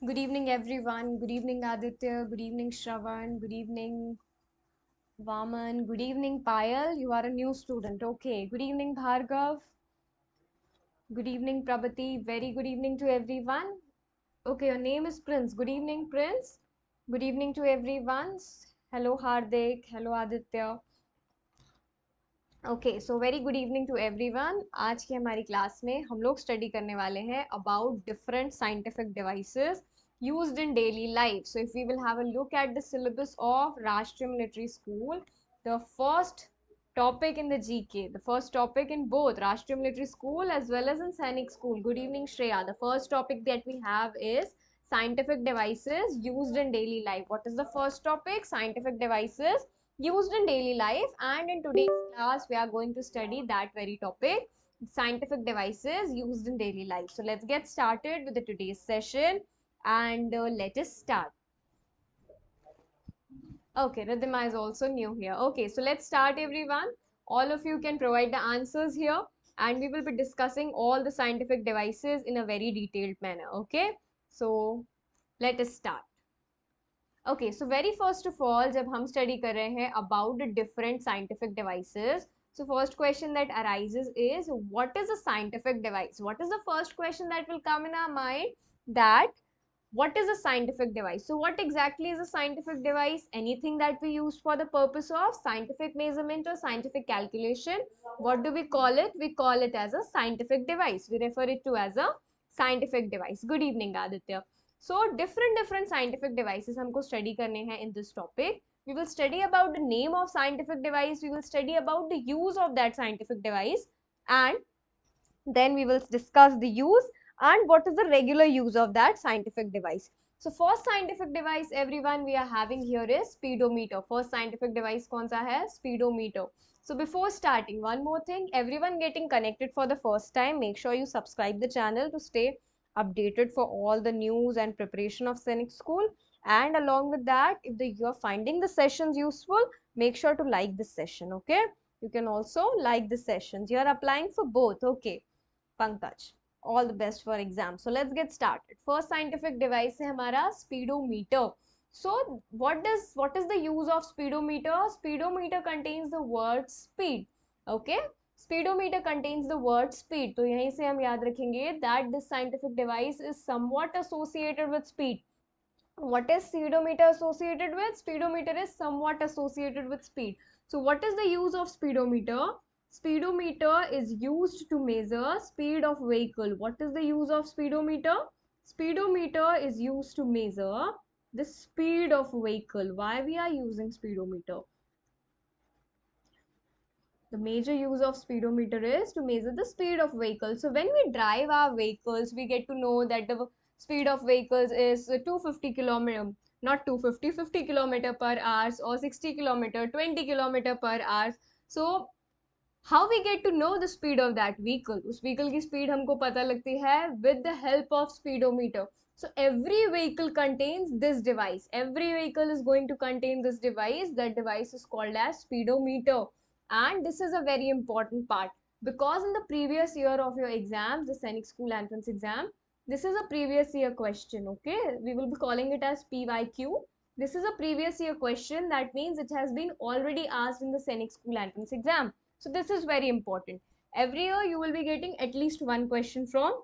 Good evening, everyone. Good evening, Aditya. Good evening, Shravan. Good evening, Vaman. Good evening, Payal. You are a new student. Okay. Good evening, Bhargav. Good evening, Prabhati. Very good evening to everyone. Okay, your name is Prince. Good evening, Prince. Good evening to everyone. Hello, Hardik. Hello, Aditya. Okay so very good evening to everyone. आज की हमारी class में हम लोग study करने वाले हैं about different scientific devices used in daily life. So if we will have a look at the syllabus of Rashtriya Military School, the first topic in the GK, the first topic in both Rashtriya Military School as well as in Sainik School. Good evening, Shreya. The first topic that we have is scientific devices used in daily life. What is the first topic? Scientific devices used in daily life, and in today's class we are going to study that very topic, scientific devices used in daily life. So let's get started with the today's session, and let us start. Okay, Ridhima is also new here. Okay, so let's start, everyone. All of you can provide the answers here, and we will be discussing all the scientific devices in a very detailed manner. Okay, so let us start. Okay, so very first of all, जब हम study कर रहे हैं about the different scientific devices, so first question that arises is, what is a scientific device? What is the first question that will come in our mind? That what is a scientific device? So what exactly is a scientific device? Anything that we use for the purpose of scientific measurement or scientific calculation. What do we call it? We call it as a scientific device. We refer it to as a scientific device. Good evening, Aditya. So different scientific devices हमको study करने हैं in this topic. We will study about the name of scientific device. We will study about the use of that scientific device, and then we will discuss the use and what is the regular use of that scientific device. So first scientific device, everyone, we are having here is speedometer. First scientific device कौन सा है? Speedometer. So before starting, one more thing, everyone getting connected for the first time, make sure you subscribe the channel to stay updated for all the news and preparation of Sainik School. And along with that, if you are finding the sessions useful, make sure to like this session. Okay, you can also like the sessions. You are applying for both. Okay, Pankaj, all the best for exam. So let's get started. First scientific device है हमारा speedometer. So what is the use of speedometer? Speedometer contains the word speed. Okay, speedometer contains the word speed. तो यहीं से हम याद रखेंगे that this scientific device is somewhat associated with speed. What is speedometer associated with? Speedometer is somewhat associated with speed. So what is the use of speedometer? Speedometer is used to measure speed of vehicle. What is the use of speedometer? Speedometer is used to measure the speed of vehicle. Why we are using speedometer? The major use of speedometer is to measure the speed of vehicles. So when we drive our vehicles, we get to know that the speed of vehicles is 250 kilometer, not 250, 50 kilometer per hour, or 60 kilometer, 20 kilometer per hour. So how we get to know the speed of that vehicle? उस vehicle की speed हमको पता लगती है with the help of speedometer. So every vehicle contains this device. Every vehicle is going to contain this device. That device is called as speedometer. And this is a very important part, because in the previous year of your exams, the Sainik School entrance exam, this is a previous year question. Okay, we will be calling it as PYQ. This is a previous year question. That means it has been already asked in the Sainik School entrance exam. So this is very important. Every year you will be getting at least one question from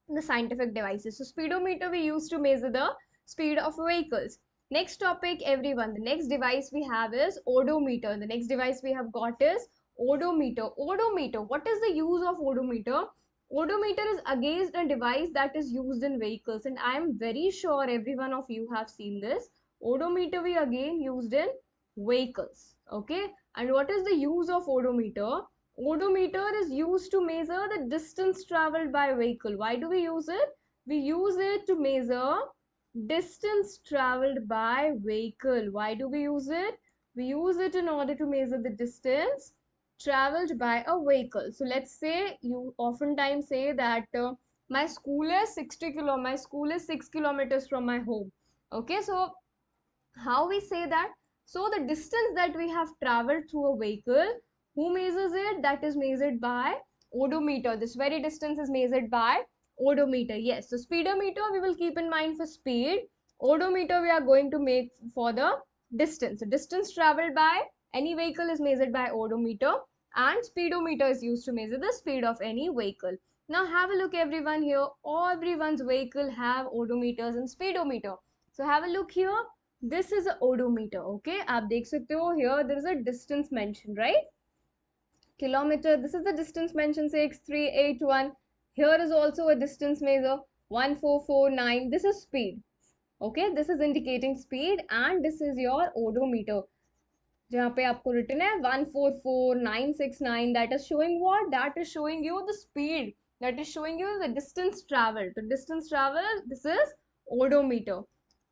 the scientific devices. So speedometer we use to measure the speed of vehicles. Next topic, everyone. The next device we have is odometer. The next device we have got is odometer. Odometer. What is the use of odometer? Odometer is again a device that is used in vehicles, and I am very sure every one of you have seen this. Odometer we again used in vehicles. Okay. And what is the use of odometer? Odometer is used to measure the distance traveled by vehicle. Why do we use it? We use it to measure distance traveled by vehicle. Why do we use it? We use it in order to measure the distance traveled by a vehicle. So let's say you oftentimes say that my school is 6 kilometers from my home. Okay, so how we say that? So the distance that we have traveled through a vehicle, who measures it? That is measured by odometer. This very distance is measured by Odometer, yes. So speedometer we will keep in mind for speed. Odometer we are going to make for the distance. So distance traveled by any vehicle is measured by odometer, and speedometer is used to measure the speed of any vehicle. Now have a look everyone here. Everyone's vehicle have odometers and speedometer. So have a look here. This is a odometer. Okay, आप देख सकते हो here there is a distance mentioned, right? Kilometer, this is the distance mentioned 6381. Here is also a distance measure 1449. This is speed. Okay, this is indicating speed, and this is your odometer जहाँ पे आपको written है 144969. That is showing what? That is showing you the speed. That is showing you the distance traveled. The distance traveled, this is odometer.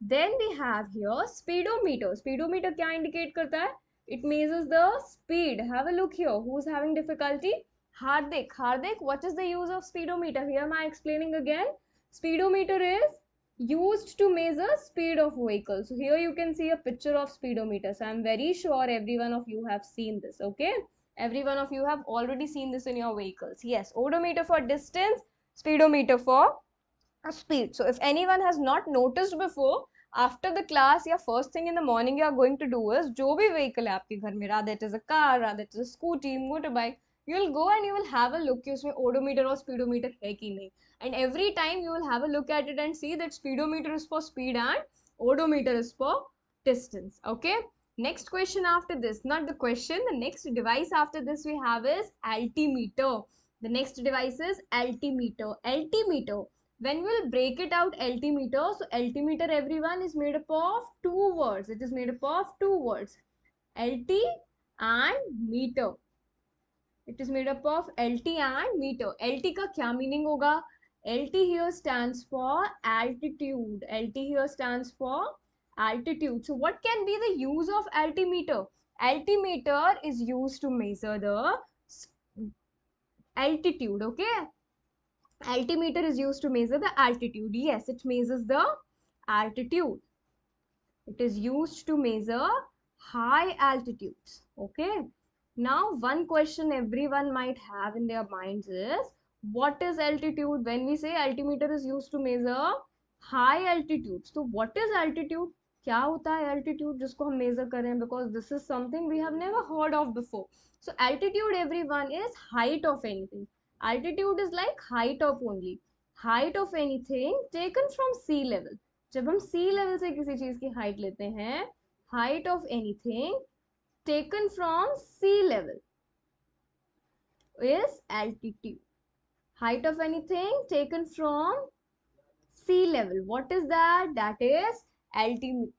Then we have here speedometer. Speedometer क्या indicate करता है? It measures the speed. Have a look here. Who's having difficulty? Hardik. Hardik, what is the use of speedometer? Here am I explaining again. Speedometer is used to measure speed of vehicles. So here you can see a picture of speedometer. So I'm very sure every one of you have seen this. Okay, every one of you have already seen this in your vehicles. Yes, odometer for distance, speedometer for speed. So if anyone has not noticed before, after the class या first thing in the morning you are going to do is जो भी vehicle है आपके घर में, rather it is a car, rather it is a scooty, motorbike, you will go and you will have a look कि उसमें odometer और speedometer है कि नहीं, and every time you will have a look at it and see that speedometer is for speed and odometer is for distance. Okay, next question after this, not the question, the next device after this we have is altimeter. The next device is altimeter. Altimeter, when we'll break it out, altimeter, so altimeter everyone is made up of two words. It is made up of two words, lt and meter. It is made up of lt and meter. lt का क्या meaning होगा? lt here stands for altitude. lt here stands for altitude. So what can be the use of altimeter? Altimeter is used to measure the altitude. Okay, altimeter is used to measure the altitude. Yes, it measures the altitude. It is used to measure high altitudes. Okay, now one question everyone might have in their minds is, what is altitude? When we say altimeter is used to measure high altitude, so what is altitude? क्या होता है altitude जिसको हम measure करें? Because this is something we have never heard of before. So altitude everyone is height of anything. Altitude is like height of only. Height of anything taken from sea level. जब हम सी level से किसी चीज की height लेते हैं, height of anything taken from sea level is altitude. Height of anything taken from sea level, what is that? That is altitude.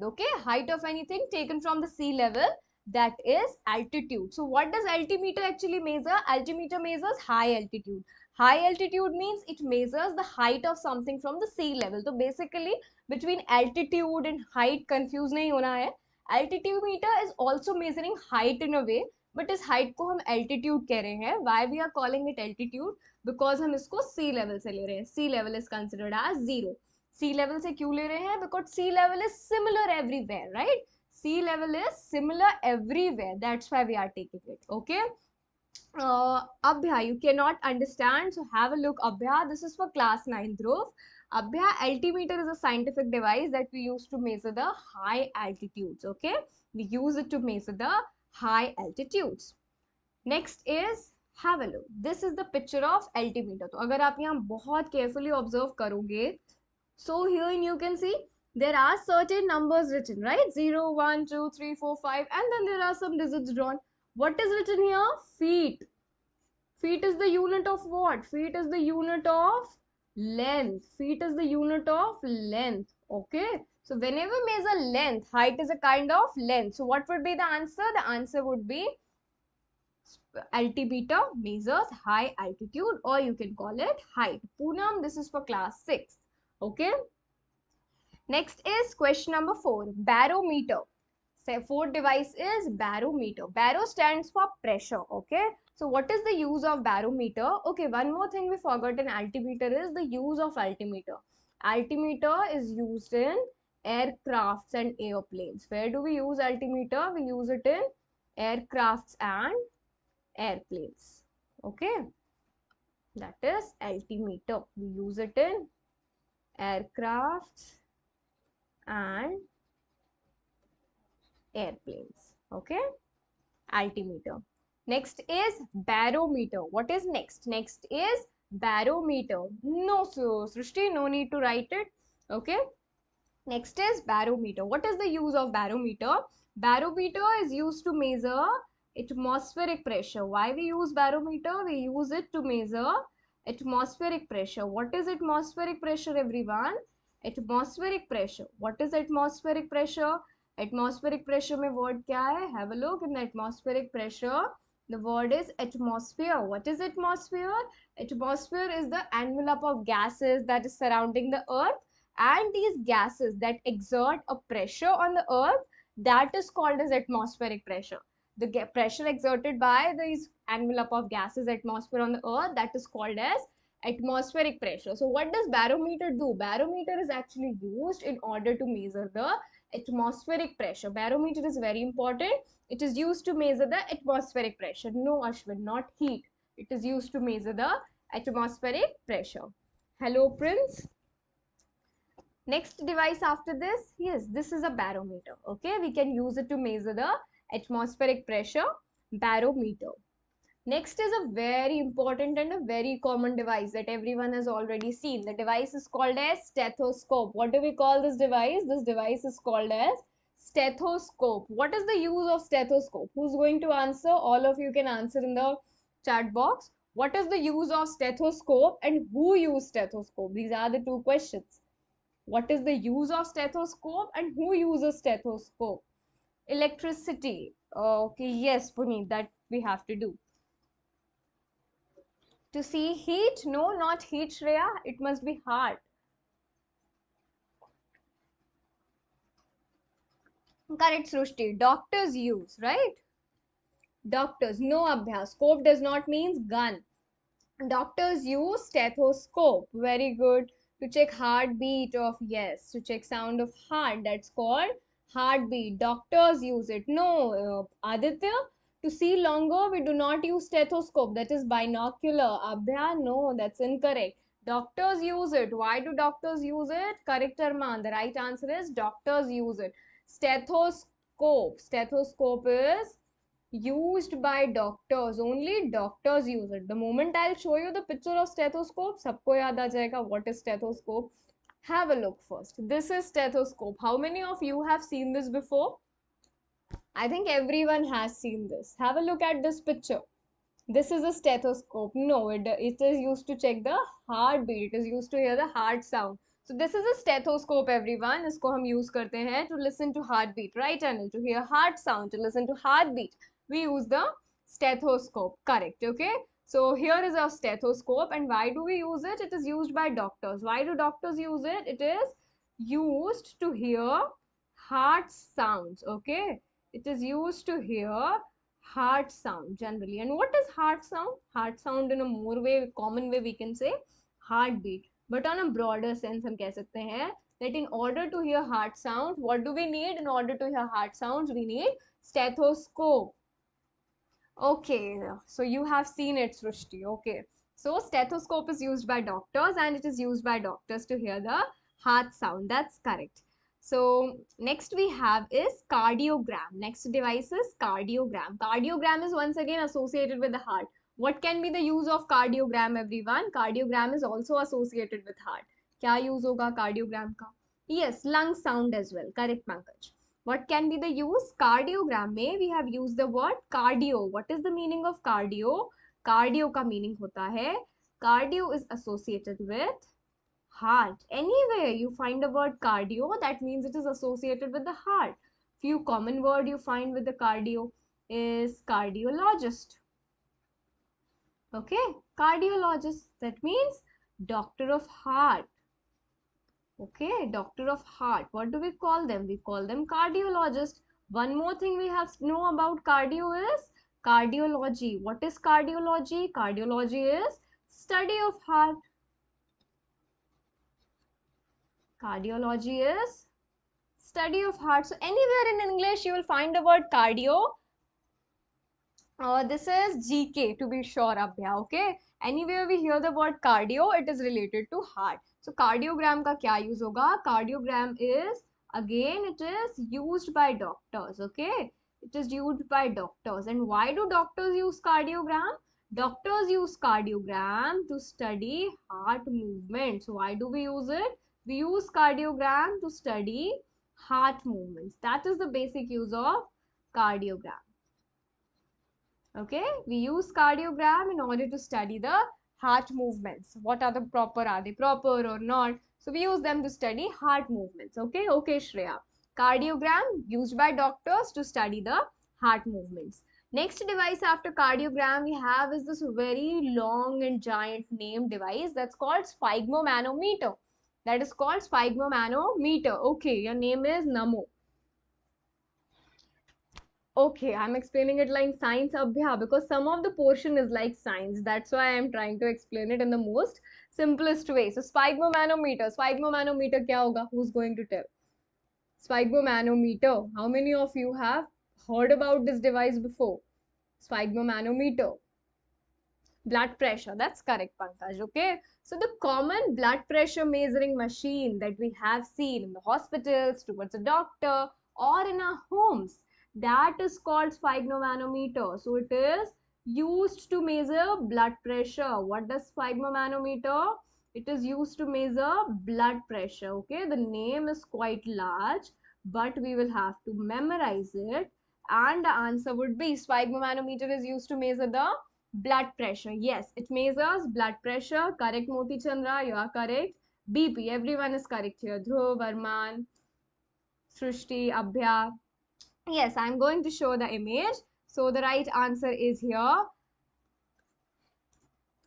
Okay, height of anything taken from the sea level, that is altitude. So what does altimeter actually measure? Altimeter measures high altitude. High altitude means it measures the height of something from the sea level. So basically between altitude and height confuse नहीं होना है. Altimeter is also measuring height in a way, but इस height को हम altitude कह रहे हैं. Why we are calling it altitude? Because हम इसको sea level से ले रहे हैं. Sea level is considered as zero. Sea level से क्यों ले रहे हैं? Because sea level is similar everywhere, right? Sea level is similar everywhere. That's why we are taking it. Okay. Abhya, you cannot understand, so have a look. Abhya, this is for class 9 Dhruv. Abhya, altimeter is a scientific device that we use to measure the high altitudes. Okay, we use it to measure the high altitudes. Next is, have a look. This is the picture of altimeter. तो अगर आप यहाँ बहुत carefully observe करोगे, so here you can see there are certain numbers written, right? 0, 1, 2, 3, 4, 5, and then there are some digits drawn. What is written here? Feet. Feet is the unit of what? Feet is the unit of length. Feet is the unit of length. Okay. So whenever we measure length, height is a kind of length. So what would be the answer? The answer would be altimeter measures high altitude, or you can call it height. Poonam, this is for class 6. Okay. Next is question number 4, barometer. Say fourth device is barometer. Baro stands for pressure. Okay. So what is the use of barometer? Okay, one more thing we forgot in altimeter is the use of altimeter. Altimeter is used in aircrafts and airplanes. Where do we use altimeter? We use it in aircrafts and airplanes. Okay. That is altimeter. We use it in aircrafts and airplanes. Okay, altimeter. Next is barometer. What is next? Next is barometer. No, so Srishti, no need to write it. Okay. Next is barometer. What is the use of barometer? Barometer is used to measure atmospheric pressure. Why we use barometer? We use it to measure atmospheric pressure. What is atmospheric pressure, everyone? Atmospheric pressure. What is atmospheric pressure? Atmospheric pressure में word क्या है? Have a look in the atmospheric pressure. The word is atmosphere. What is atmosphere? Atmosphere is the envelope of gases that is surrounding the earth, and these gases that exert a pressure on the earth, that is called as atmospheric pressure. The pressure exerted by these envelope of gases, atmosphere on the earth, that is called as atmospheric pressure. So what does barometer do? Barometer is actually used in order to measure the atmospheric pressure. Barometer is very important. It is used to measure the atmospheric pressure. No, Ashwin, not heat. It is used to measure the atmospheric pressure. Hello, Prince. Next device after this, yes, this is a barometer. Okay, we can use it to measure the atmospheric pressure, barometer. Next is a very important and a very common device that everyone has already seen. The device is called as stethoscope. What do we call this device? This device is called as stethoscope. What is the use of stethoscope? Who's going to answer? All of you can answer in the chat box. What is the use of stethoscope and who used stethoscope? These are the two questions. What is the use of stethoscope and who uses stethoscope? Electricity. Okay, yes, Puneet, that we have to do. To see heat? No, not heat, Shreya. It must be heart. Correct, Srushti. Doctors use, right? Doctors. No, Abhyas. Scope does not mean gun. Doctors use stethoscope. Very good. To check heartbeat of, yes, to check sound of heart. That's called heartbeat. Doctors use it. No, Aditya, to see longer, we do not use stethoscope. That is binocular. Abhya, no, that's incorrect. Doctors use it. Why do doctors use it? Correct, Arman. The right answer is doctors use it. Stethoscope. Stethoscope is used by doctors. Only doctors use it. The moment I'll show you the picture of stethoscope, sabko yaad aa jayega what is stethoscope. Have a look first. This is stethoscope. How many of you have seen this before? I think everyone has seen this. Have a look at this picture. This is a stethoscope. No, it is used to check the heartbeat. It is used to hear the heart sound. So this is a stethoscope, everyone. इसको हम use करते हैं to listen to heartbeat, right? And to hear heart sound, to listen to heartbeat, we use the stethoscope. Correct, okay? So here is our stethoscope, and why do we use it? It is used by doctors. Why do doctors use it? It is used to hear heart sounds, okay? It is used to hear heart sound generally. And what is heart sound? Heart sound in a more way, common way, we can say heartbeat. But on a broader sense, हम कह सकते हैं that in order to hear heart sound, what do we need? In order to hear heart sounds, we need stethoscope. Okay, so you have seen it, Srushti. Okay, so stethoscope is used by doctors, and it is used by doctors to hear the heart sound. That's correct. So next we have is cardiogram. Next device is cardiogram. Cardiogram is once again associated with the heart. What can be the use of cardiogram, everyone? Cardiogram is also associated with heart. क्या use होगा cardiogram का? Yes, lung sound as well. Correct, Pankaj. What can be the use? Cardiogram में we have used the word cardio. What is the meaning of cardio? Cardio का meaning होता है cardio is associated with heart. Anywhere you find the word cardio, that means it is associated with the heart. Few common word you find with the cardio is cardiologist. Okay, cardiologist, that means doctor of heart. Okay, doctor of heart. What do we call them? We call them cardiologist. One more thing we have to know about cardio is cardiology. What is cardiology? Cardiology is study of heart. Cardiology is study of heart. So anywhere in English you will find the word cardio. This is GK to be sure, Abhya, okay? Anywhere we hear the word cardio, it is related to heart. So cardiogram का क्या use होगा? Cardiogram is, again, it is used by doctors, okay? It is used by doctors. And why do doctors use cardiogram? Doctors use cardiogram to study heart movements. Why do we use it? We use cardiogram to study heart movements. That is the basic use of cardiogram. Okay, we use cardiogram in order to study the heart movements. What are the proper, are they proper or not? So we use them to study heart movements. Okay, okay, Shreya. Cardiogram used by doctors to study the heart movements. Next device after cardiogram we have is this very long and giant name device that's called sphygmomanometer. That is called sphygmomanometer. Okay, your name is Namo. Okay, I'm explaining it like science abhya because some of the portion is like science. That's why I'm trying to explain it in the most simplest way. So sphygmomanometer. Sphygmomanometer kya hoga? Who's going to tell? Sphygmomanometer. How many of you have heard about this device before? Sphygmomanometer. Blood pressure. That's correct, Pankaj. Okay. So the common blood pressure measuring machine that we have seen in the hospitals, towards a doctor, or in our homes, that is called sphygmomanometer. So it is used to measure blood pressure. What does sphygmomanometer? It is used to measure blood pressure. Okay. The name is quite large, but we will have to memorize it. And the answer would be sphygmomanometer is used to measure the blood pressure. Yes, it measures blood pressure. Correct, Moti Chandra, you are correct. BP, everyone is correct here. Dhruv, Varman, Srishti, Abhya. Yes, I'm going to show the image. So the right answer is here.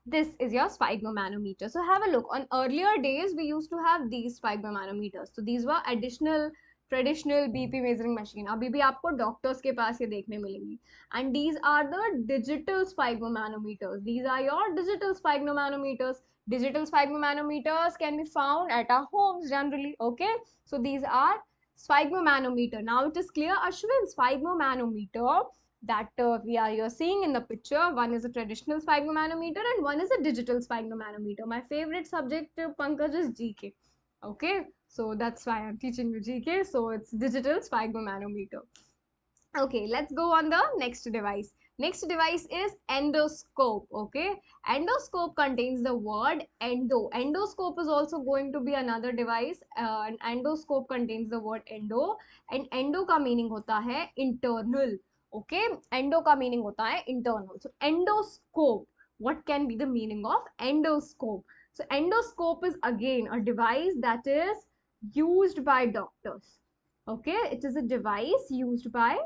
This is your sphygmomanometer. So have a look. On earlier days, we used to have these sphygmomanometers. So these were additional traditional BP measuring machine. अभी भी आपको doctors के पास ये देखने मिलेंगी. And these are the digital sphygmomanometers. These are your digital sphygmomanometers. Digital sphygmomanometers can be found at our homes generally. Okay. So these are sphygmomanometer. Now it is clear, Ashwin, sphygmomanometer that you're seeing in the picture. One is a traditional sphygmomanometer and one is a digital sphygmomanometer. My favorite subject, Pankaj, is GK. Okay, so that's why I'm teaching you GK. So it's digital sphygmomanometer. Okay, let's go on the next device. Next device is endoscope. Okay, endoscope contains the word endo. Endoscope is also going to be another device. And endoscope contains the word endo. And endo का meaning होता है internal. Okay, endo का meaning होता है internal. So endoscope. What can be the meaning of endoscope? So endoscope is again a device that is used by doctors. Okay, it is a device used by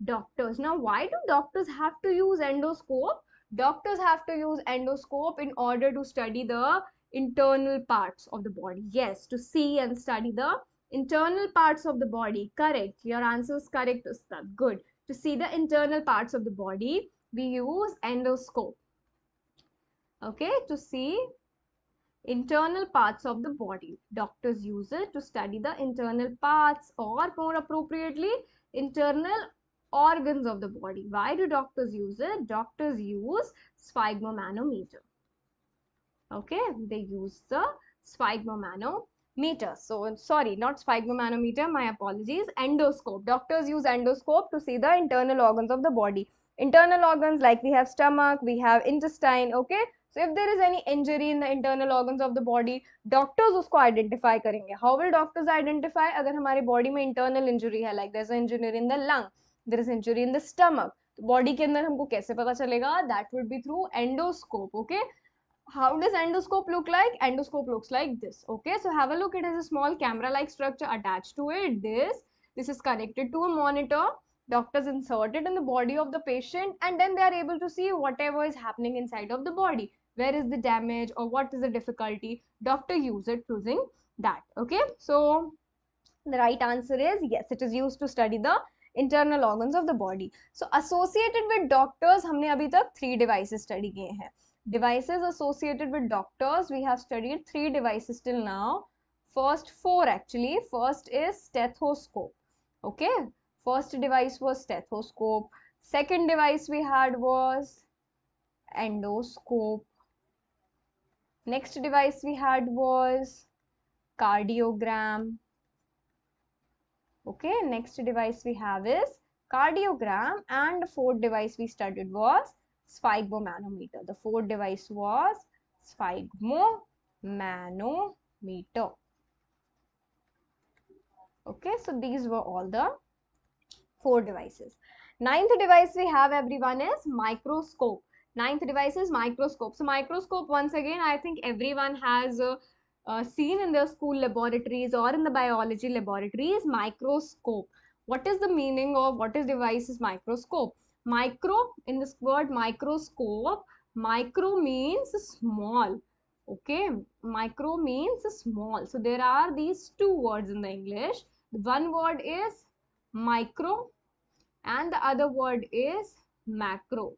doctors. Now, why do doctors have to use endoscope? Doctors have to use endoscope in order to study the internal parts of the body. Yes, to see and study the internal parts of the body. Correct. Your answer is correct, Ustad. Good. To see the internal parts of the body, we use endoscope. Okay, to see internal parts of the body. Doctors use it to study the internal parts, or more appropriately, internal organs of the body. Why do doctors use it? Doctors use sphygmomanometer. Okay, they use the sphygmomanometer. So, sorry, not sphygmomanometer, my apologies. Endoscope. Doctors use endoscope to see the internal organs of the body. Internal organs like we have stomach, we have intestine, okay? So, if there is any injury in the internal organs of the body, doctors उसको identify करेंगे. How will doctors identify? अगर हमारे body में internal injury है, like there's an injury in the lung, there is injury in the stomach, तो body के अंदर हमको कैसे पता चलेगा? That would be through endoscope, okay? How does endoscope look like? Endoscope looks like this. Okay, so have a look. It has a small camera-like structure attached to it. This is connected to a monitor. Doctors insert it in the body of the patient, and then they are able to see whatever is happening inside of the body. Where is the damage or what is the difficulty? Doctor use it using that. Okay, so the right answer is yes, it is used to study the internal organs of the body. So associated with doctors, हमने अभी तक 3 devices study किए हैं. Devices associated with doctors, we have studied 3 devices till now. First 4 actually. First is stethoscope. Okay. First device was stethoscope. Second device we had was endoscope. Next device we had was cardiogram. Okay, next device we have is cardiogram, and the fourth device we studied was sphygmomanometer. The fourth device was sphygmomanometer. Okay, so these were all the four devices. Ninth device we have, everyone, is microscope. Ninth device is microscope. So microscope, once again, I think everyone has seen in their school laboratories or in the biology laboratories. Microscope. What is the meaning of what is device is microscope? Micro, in this word microscope, micro means small. Okay, micro means small. So there are these two words in the English. One word is micro and the other word is macro.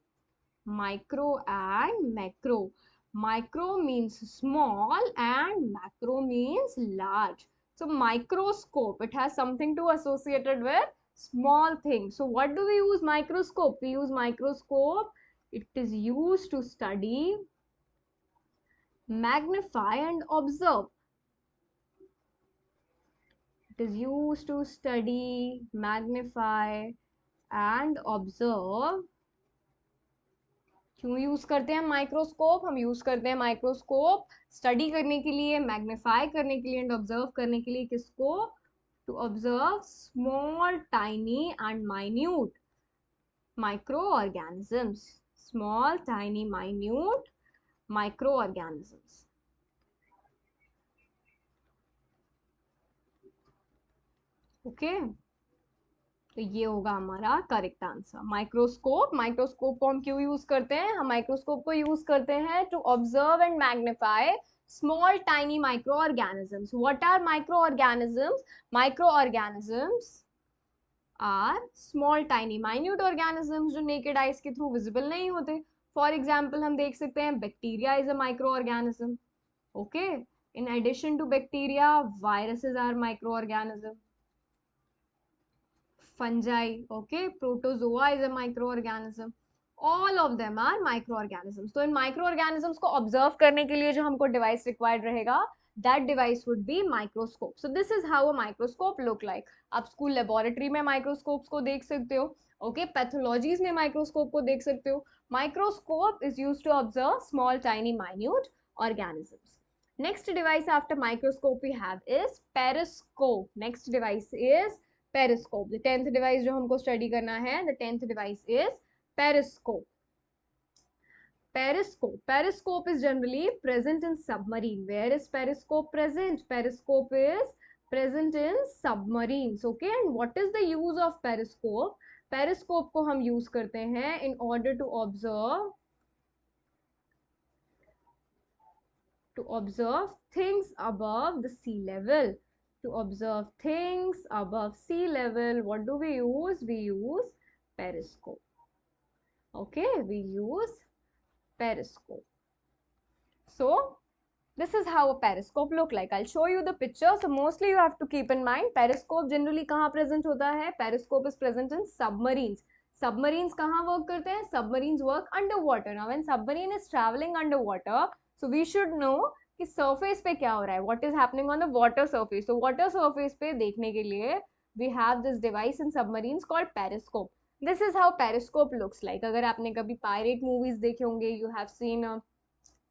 Micro and macro. Micro means small and macro means large. So microscope, it has something to associated with small things. So what do we use microscope? We use microscope. It is used to study, magnify and observe. It is used to study, magnify and observe. क्यों use करते हैं microscope? हम use करते हैं microscope study करने के लिए, magnify करने के लिए एंड ऑब्जर्व करने के लिए। किसको? To observe small tiny and minute micro organisms. Small tiny minute micro organisms. Okay, तो ये होगा हमारा करेक्ट आंसर। माइक्रोस्कोप, माइक्रोस्कोप को हम क्यों यूज करते हैं? हम माइक्रोस्कोप को यूज करते हैं to observe and magnify small tiny microorganisms. What are microorganisms? Microorganisms are small tiny minute organisms जो naked eyes के through visible नहीं होते. For example, हम देख सकते हैं bacteria is a microorganism. Okay, in addition to bacteria, viruses are microorganism. Fungi, okay, protozoa is a microorganism. All of them are microorganisms. तो इन microorganisms को observe करने के लिए जो हमको device required रहेगा, that device would be microscope. So this is how a microscope look like. आप school laboratory में microscopes को देख सकते हो, okay, pathologies में microscope को देख सकते हो. Microscope is used to observe small, tiny, minute organisms. Next device after microscope we have is periscope. Next device is periscope. The 10th device जो हमको study करना है, the 10th device is periscope. Periscope. Periscope is generally present in submarine. Where is periscope present? Periscope is present in submarines. Okay, and what is the use of periscope? Periscope को हम use करते हैं in order to observe things above the sea level. To observe things above sea level, what do we use? We use periscope. Okay, we use periscope. So this is how a periscope look like. I'll show you the picture. So mostly you have to keep in mind periscope generally कहाँ present होता है? Periscope is present in submarines. Submarines कहाँ work करते हैं? Submarines work underwater. Now when submarine is traveling underwater, so we should know कि surface पे क्या हो रहा है, what is happening on the water surface. So water surface पे देखने के लिए we have this device in submarines called periscope. This is how periscope looks like. अगर आपने कभी pirate movies देखे होंगे, you have seen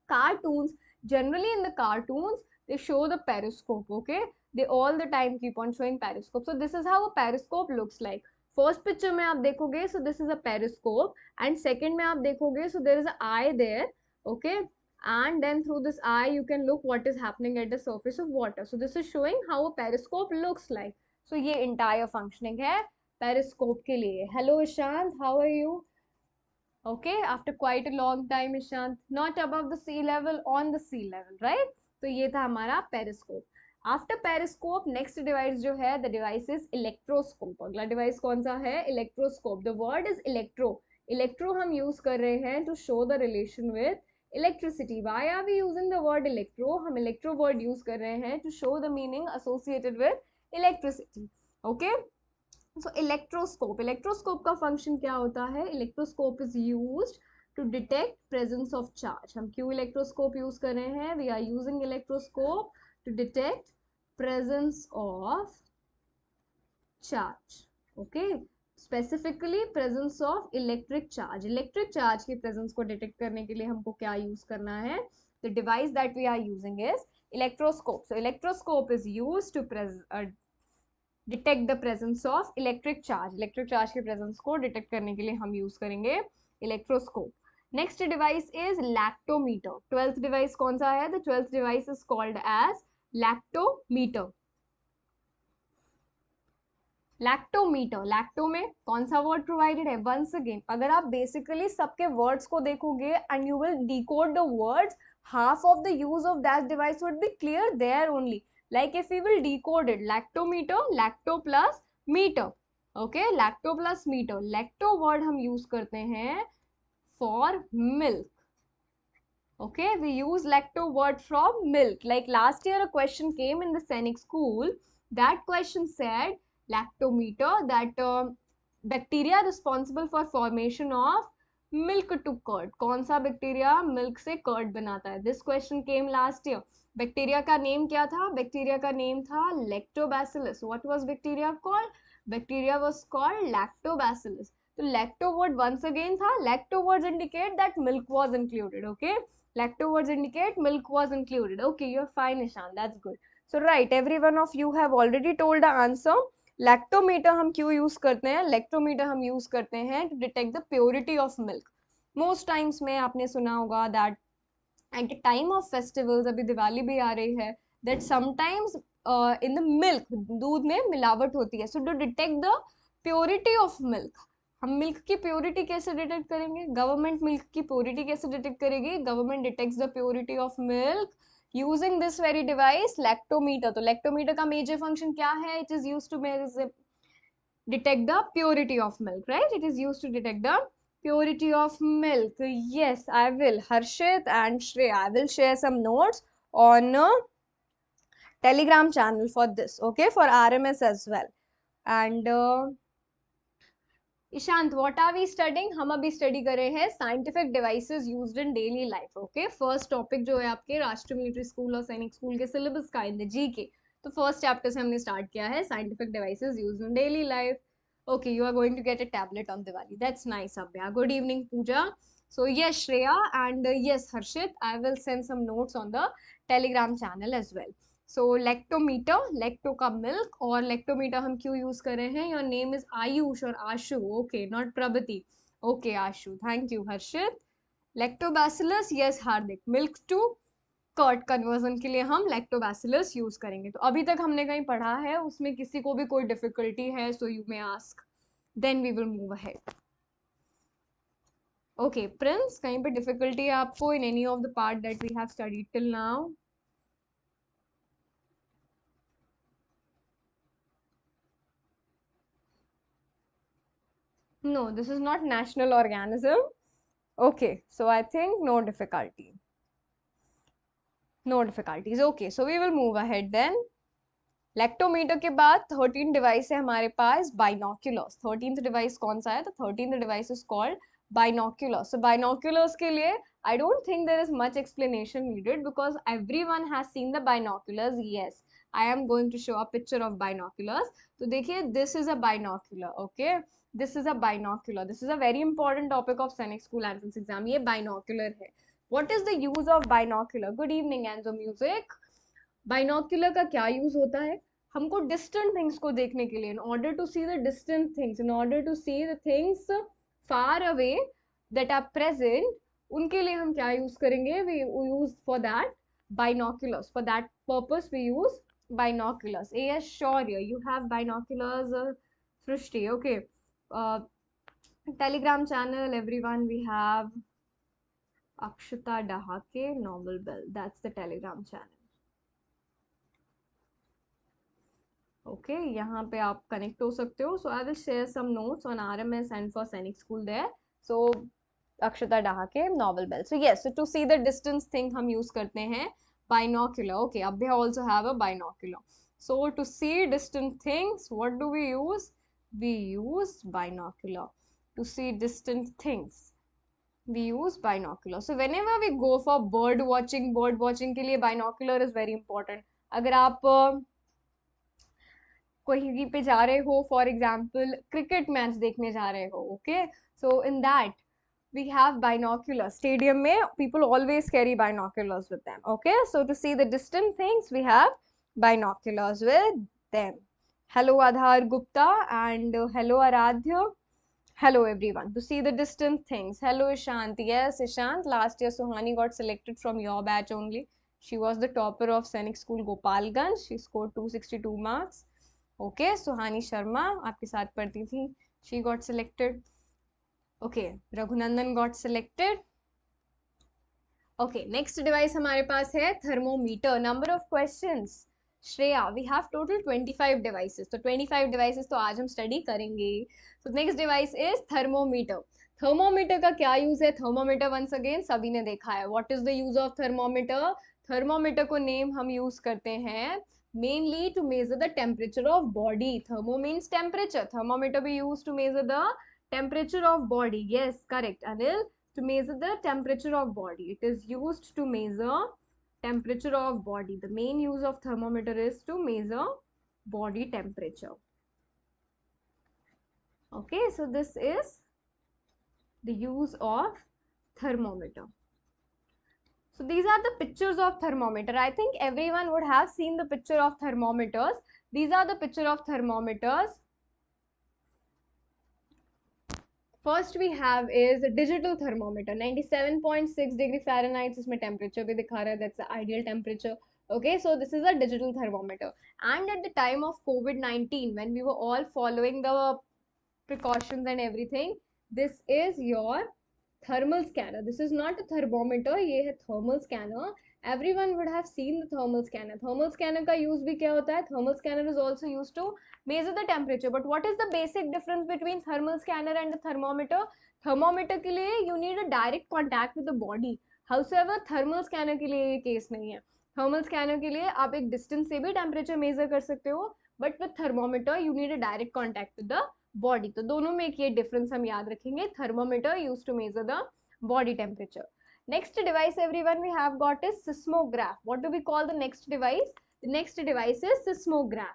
cartoons. Generally in the cartoons they show the periscope. Okay, they all the time keep on showing periscope. So this is how a periscope looks like. First picture में आप देखोगे, so this is a periscope, and second में आप देखोगे, so there is an eye there. Okay, and then through this eye you can look what is happening at the surface of water. So this is showing how a periscope looks like. So ये entire functioning है periscope के लिए. Hello Ishant, how are you? Okay, after quite a long time Ishant, not above the sea level, on the sea level, right? तो ये था हमारा periscope. After periscope, next device जो है, the device is electroscope. अगला device कौन सा है? Electroscope. The word is electro. Electro हम use कर रहे हैं to show the relation with electricity. Why are we using the word electro? हम electro word use कर रहे हैं to show the meaning associated with electricity. Okay, so electroscope का function क्या होता है? Electroscope is used to detect presence of charge. हम क्यों इलेक्ट्रोस्कोप यूज कर रहे हैं? We are using electroscope to detect presence of charge. Okay, specifically presence of electric charge की प्रेजेंस को डिटेक्ट करने के लिए हमको क्या यूज करना है? The device that we are using is electroscope. So electroscope is use to detect the presence of electric charge के प्रेजेंस को डिटेक्ट करने के लिए हम यूज करेंगे electroscope. Next device is lactometer. 12th device कौन सा है? The 12th device is called as lactometer. Lacto में कौन सा वर्ड प्रोवाइडेड है? वंस अगेन, अगर आप बेसिकली सबके वर्ड्स को देखोगे and you will decode the words, half of the use of that device would be clear there only. Like if we will decode it, lactometer, lacto plus meter. Okay, lacto plus meter. Lacto word हम use करते हैं for milk. Okay, we use lacto word from milk. Like last year a question came in the Sainik school. That question said lactometer, that bacteria responsible for formation of milk to curd. कौन सा bacteria milk से curd बनाता है? This question came last year. Bacteria का name क्या था? Bacteria का name था lactobacillus. What was bacteria called? Bacteria was called lactobacillus. तो लैक्टो वर्ड वंस अगेन था. Lacto words indicate that milk was included. Okay, lacto words indicate milk was included. Okay, you are fine Nishan, that's good. So right, everyone of you have already told the answer. Lactometer हम क्यों use करते हैं? Lactometer हम use करते हैं to detect the purity of milk. Most times में आपने सुना होगा that at the time of festivals, अभी दिवाली भी आ रही है, that sometimes in the milk, दूध में मिलावट होती है. So to detect the purity of milk, हम मिल्क की प्योरिटी कैसे डिटेक्ट करेंगे? गवर्नमेंट मिल्क की प्योरिटी कैसे डिटेक्ट करेगी? Government detects the purity of milk using this very device, lactometer. तो lactometer का major function क्या है? It is used to detect the purity of milk, right? It is used to detect the purity of milk. Yes, I will. Harshit and Shreya, I will share some notes on Telegram channel for this, okay? For RMS as well. And Ishant, what are we studying? हम अभी study कर रहे हैं scientific devices used in daily life. Okay, first topic जो है आपके राष्ट्रीय military school और सैनिक स्कूल के सिलेबस का इन द जीके. तो फर्स्ट चैप्टर से हमने स्टार्ट किया है scientific devices used in daily life. Okay, you are going to get a tablet on Diwali. That's nice. Abhya, good evening. Pooja, so yes Shreya, and yes Harshit, I will send some notes on the Telegram channel as well. So lactometer, lacto का milk, और lactometer हम क्यों use कर रहे हैं? Your name is Ayush और Ashu. Okay, not Pragati. Okay Ashu, thank you. Harshit, lactobacillus, yes Hardik, milk to curd conversion के लिए हम लैक्टोबैसिलस यूज करेंगे. तो अभी तक हमने कहीं पढ़ा है, उसमें किसी को भी कोई डिफिकल्टी है, so you may ask, then we will move ahead. Okay Prince, कहीं पे डिफिकल्टी है आपको in any of the part that we have studied till now? No, this is not national organism. Okay, so I think no difficulty. No difficulties. Okay, so we will move ahead then. Lactometer के बाद 13 device है हमारे पास, binoculars. 13th device कौन सा है? तो 13th device is called binoculars. So binoculars के लिए I don't think there is much explanation needed because everyone has seen the binoculars. Yes, I am going to show a picture of binoculars. तो देखिए, this is a binocular. Okay, this is a binocular. This is a very important topic of Sainik School entrance exam. ये binocular है. What is the use of binocular? Good evening, Anzo Music. Binocular का क्या use होता है? हमको distant things को देखने के लिए, in order to see the distant things, in order to see the things far away that are present, उनके लिए हम क्या यूज करेंगे? We use for that binoculars. For that purpose we use binoculars. yes sure, you have binoculars. Srishti, okay. Telegram channel, everyone, we have Akshata Dahake, Knowell Bell. That's the Telegram channel. Okay, यहाँ पे आप connect हो सकते हो. So I will share some notes on RMS and for Sainik school there. So Akshata Dahake, नॉवेल बेल. So yes, to see the distance thing हम use करते हैं binocular. Okay, Abhya also have a binocular. So to see distant things, what do we use? we use binocular to see distant things. We use binocular. So whenever we go for bird watching के लिए binocular is very important. अगर आप कहीं पे जा रहे हो, for example cricket match देखने जा रहे हो, okay, so in that we have binoculars. Stadium में people always carry binoculars with them, okay, so to see the distant things we have binoculars with them. Hello Adhar Gupta and hello Aradhya. Hello everyone. To see the distant things. Hello Ishant. Yes, Ishant. Last year Suhani got selected from your batch only. She was the topper of Sainik School Gopalganj. She scored 262 marks. Okay, Suhani Sharma, आपके साथ पढ़ती थी. She got selected. Okay, Raghunandan got selected. Okay, next device हमारे पास है thermometer. Number of questions. Shreya, we have total 25 devices. तो 25 devices तो आज हम study करेंगे. So next device is thermometer. Thermometer का क्या use है? Thermometer once again सभी ने देखा है. What is the use of thermometer? Thermometer को name हम use करते हैं mainly to measure the temperature of body. Thermo means temperature. Thermometer we use to measure the temperature of body. Yes, correct, Anil. To measure the temperature of body. It is used to measure temperature of body. The main use of thermometer is to measure body temperature. Okay, so this is the use of thermometer. So these are the pictures of thermometer. I think everyone would have seen the picture of thermometers. These are the picture of thermometers. First we have is a digital thermometer. 97.6 degree Fahrenheit इसमें temperature भी दिखा रहा है. That's the ideal temperature. Okay, so this is a digital thermometer. And at the time of COVID-19, when we were all following the precautions and everything, this is your thermal scanner. This is not a thermometer, ये है thermal scanner. Everyone would have seen the thermal scanner. Thermal scanner का use भी क्या होता है? Thermal scanner is also used to measure the temperature. But what is the basic difference between thermal scanner and the thermometer? Thermometer के लिए you need a direct contact with the body. However, thermal scanner के लिए ये case नहीं है. Thermal scanner के लिए आप एक distance से भी temperature measure कर सकते हो. But with thermometer you need a direct contact with the body. तो दोनों में एक ये difference हम याद रखेंगे. Thermometer used to measure the body temperature. Next device everyone we have got is seismograph. What do we call the next device? The next device is seismograph.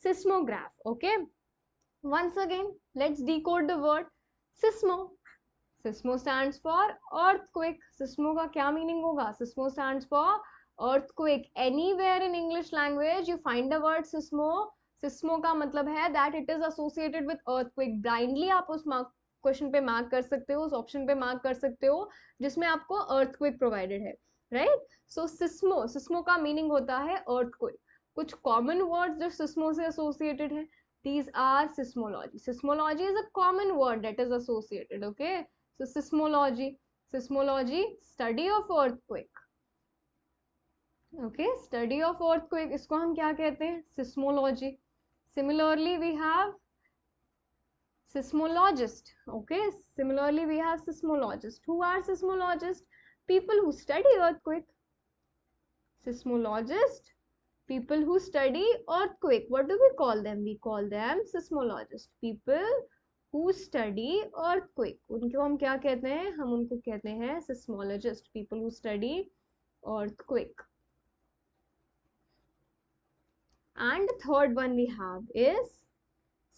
Seismograph, okay. Once again, let's decode the word seismo. Seismo stands for earthquake. Seismo का क्या meaning होगा? Seismo stands for earthquake. Anywhere in English language you find the word seismo. Seismo का मतलब है that it is associated with earthquake. Blindly आप उस question पे mark कर सकते हो, उस ऑप्शन पे मार्क कर सकते हो जिसमें आपको earthquake प्रोवाइडेड है, राइट. सो सिस्मो, सिस्मो का मीनिंग होता है earthquake. कुछ कॉमन वर्ड्स जो सिस्मो से एसोसिएटेड है, these are seismology. Seismology is a common word that is associated, okay. So seismology, seismology study of earthquake, okay, study of earthquake, इसको हम क्या कहते हैं? seismology. Similarly we have seismologist, okay. Similarly we have seismologist. Who are seismologists? People who study earthquake. Seismologist, people who study earthquake. What do we call them? We call them seismologists. People who study earthquake. उनको हम क्या कहते हैं? हम उनको कहते हैं seismologist. People who study earthquake. And the third one we have is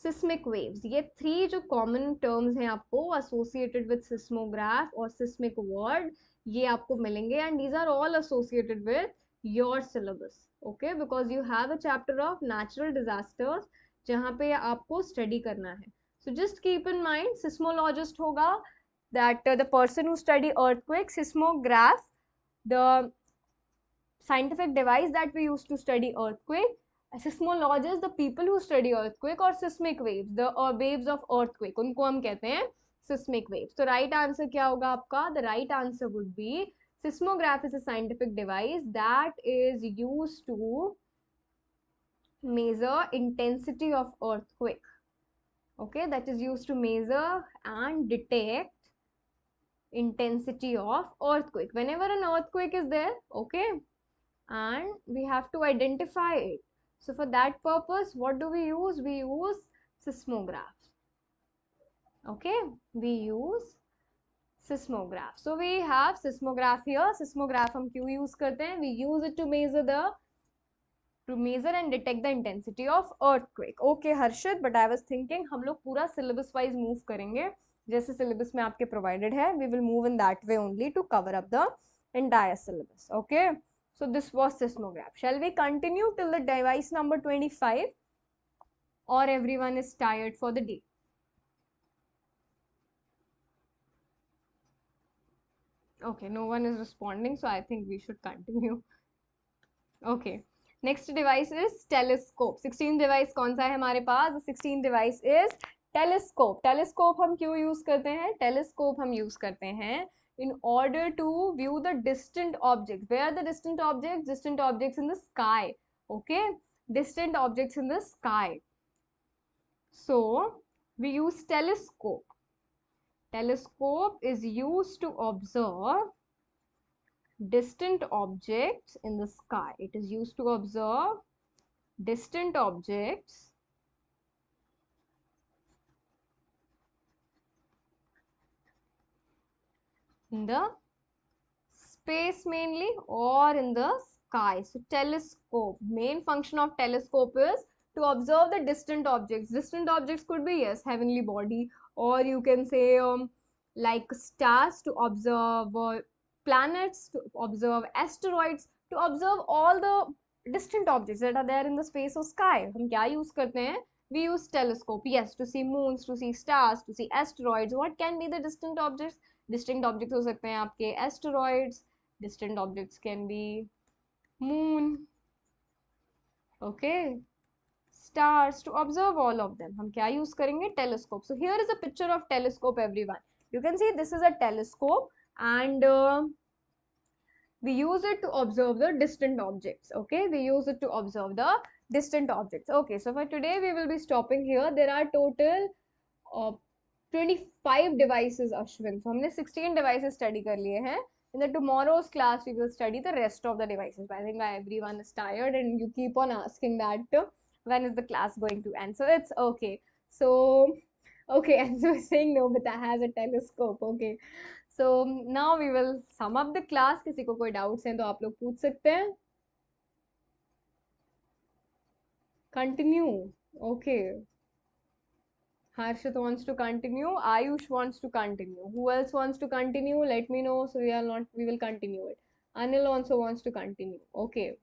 seismic waves. ये थ्री जो कॉमन टर्म्स हैं आपको एसोसिएटेड विद सिस्मोग्राफ और सिस्मिक वर्ड, ये आपको मिलेंगे and these are all associated with your syllabus, okay, because you have a chapter of natural disasters जहाँ पे आपको स्टडी करना है. So just keep in mind seismologist होगा that the person who study earthquake, seismograph the scientific device that we use to study earthquake, seismologists the people who study earthquake, और seismic waves the waves of earthquake, उनको हम कहते हैं seismic waves. तो right answer क्या होगा आपका? The right answer would be seismograph is a scientific device that is used to measure intensity of earthquake, okay, that is used to measure and detect intensity of earthquake whenever an earthquake is there, okay, and we have to identify it. So for that purpose what do we use? We use seismographs. Okay, we use seismograph. So we have seismograph here. Seismograph हम क्यों use करते हैं? We use it to measure and detect the intensity of earthquake. Okay Harshit, but I was thinking हम लोग पूरा syllabus wise move करेंगे, जैसे syllabus में आपके provided है. We will move in that way only to cover up the entire syllabus. Okay, so this was seismograph. Shall we continue till the device number 25, or everyone is tired for the day? Okay, no one is responding, so I think we should continue. Okay, next device is telescope. 16th device कौन सा है हमारे पास? The 16th device is telescope. Telescope हम क्यों use करते हैं? Telescope हम use करते हैं in order to view the distant objects. Where are the distant objects? Distant objects in the sky. Okay, distant objects in the sky. So we use telescope. Telescope is used to observe distant objects in the sky. It is used to observe distant objects in the space mainly, or in the sky. So telescope, main function of telescope is to observe the distant objects. Distant objects could be, yes, heavenly body, or you can say like stars, to observe planets, to observe asteroids, to observe all the distant objects that are there in the space or sky. हम क्या use करते हैं? We use telescope, yes, to see moons, to see stars, to see asteroids. What can be the distant objects? Distinct objects हो सकते हैं आपके asteroids, distant objects can be moon, okay, stars. To observe all of them हम क्या use करेंगे? Telescope. So here is a picture of telescope, everyone. You can see this is a telescope, and we use it to observe the distant objects. Okay, we use it to observe the distant objects. Okay, so for today we will be stopping here. There are total 25 devices, Ashwin. So हमने 16 devices study कर लिए हैं. In the tomorrow's class we will study the rest of the devices. I think everyone is tired and you keep on asking that when is the class going to end. So it's okay. So okay, and so saying no, but that has a telescope. Okay, so now we will sum up the class. किसी को कोई doubts हैं तो आप लोग पूछ सकते हैं. Continue. Okay. Harshit wants to continue. Ayush wants to continue. Who else wants to continue? Let me know. So we will continue it. Anil also wants to continue. Okay.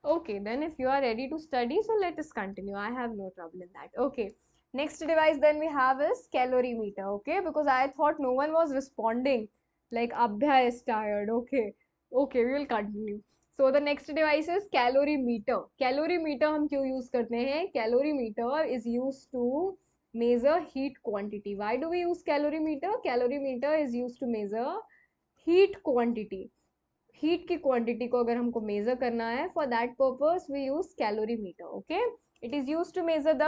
Okay, then if you are ready to study, so let us continue. I have no trouble in that. Okay. Next device then we have is calorimeter. Okay, because I thought no one was responding. Like Abhya is tired. Okay. Okay, we will continue. So the next device is calorimeter. Calorimeter हम क्यों use करते हैं? Calorimeter is used to measure heat quantity. Why do we use calorimeter? Calorimeter is used to measure heat quantity. Heat की quantity को अगर हमको measure करना है, for that purpose we use calorimeter. Okay, it is used to measure the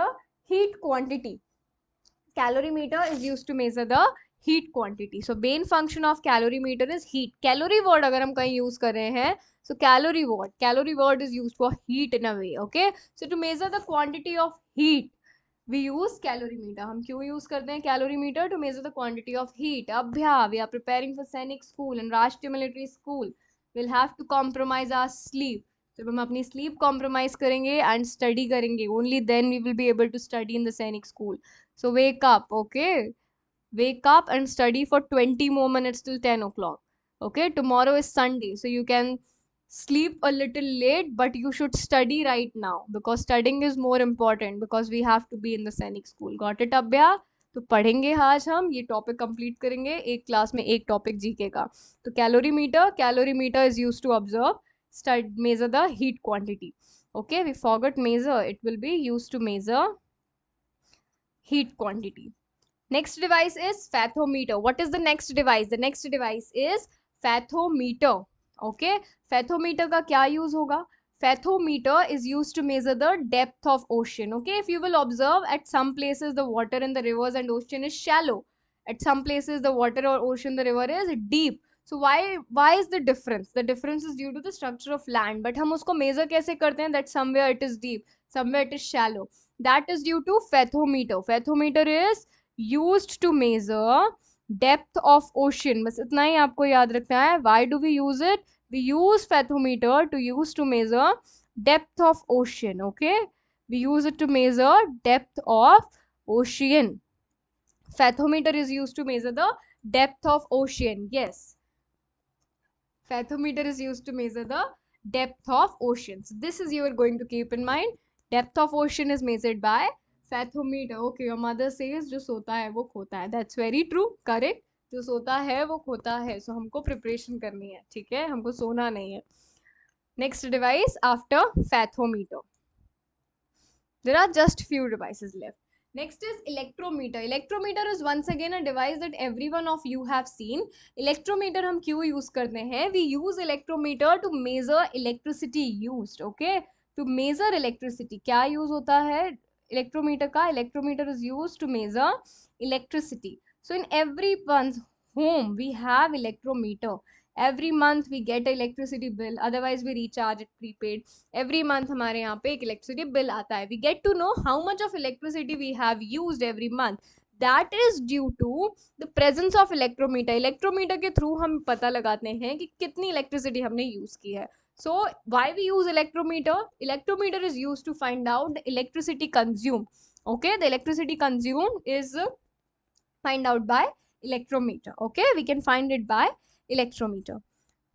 heat quantity. Calorimeter is used to measure the heat quantity. So main function of calorimeter is heat. Calorie word अगर हम कहीं use कर रहे हैं, so calorie word is used for heat in a way. Okay, so to measure the quantity of heat we use calorimeter. हम क्यों use करते हैं calorimeter? To measure the quantity of heat. Abhya, we are preparing for Sainik school and Rashtriya military school. We'll have to compromise our sleep. जब हम अपनी sleep compromise करेंगे and study करेंगे, only then we will be able to study in the Sainik school. So wake up, okay? Wake up and study for 20 more minutes till 10 o'clock. Okay, tomorrow is Sunday, so you can sleep a little late, but you should study right now because studying is more important because we have to be in the Sainik school. Got it, Abhya? तो पढ़ेंगे आज हम ये topic complete करेंगे एक class में, एक topic GK का. तो calorimeter is used to observe measure the heat quantity. Okay, we forgot measure. It will be used to measure heat quantity. Next device is fathometer. What is the next device? The next device is fathometer. Okay, fathometer का क्या use होगा? Fathometer is used to measure the depth of ocean. Okay, if you will observe, at some places the water in the rivers and ocean is shallow. At some places the water or ocean, the river is deep. So why is the difference? The difference is due to the structure of land. But हम उसको measure कैसे करते हैं? That somewhere it is deep, somewhere it is shallow. That is due to fathometer. Fathometer is used to measure depth of ocean. बस इतना ही आपको याद रखना है. Why do we use it? We use fathometer to measure depth of ocean. Okay, we use it to measure depth of ocean. Fathometer is used to measure the depth of ocean. Yes, fathometer is used to measure the depth of oceans. This is you are going to keep in mind. Depth of ocean is measured by fathometer. Okay, your mother says जो सोता है वो खोता है. That's very true, correct. जो सोता है वो खोता है. So हमको preparation करनी है, ठीक है, हमको सोना नहीं है. Next device after fathometer. There are just few devices left. Next is electrometer. Electrometer is once again a device that every one of you have seen. Electrometer हम क्यों use करते हैं? We use electrometer to measure electricity used. Okay, to measure electricity. क्या use होता है electrometer का? Electrometer is used to measure electricity. So in everyone's home we have electrometer. Every month we get electricity bill, otherwise we recharge it prepaid. Every month हमारे यहाँ पे एक electricity bill आता है. We get to know how much of electricity we have used every month. That is due to the presence of electrometer. Electrometer के through हम पता लगाते हैं कि कितनी electricity हमने use की है. So why we use electrometer? Electrometer is used to find out the electricity consumed. Okay, the electricity consumed is find out by electrometer. Okay, we can find it by electrometer.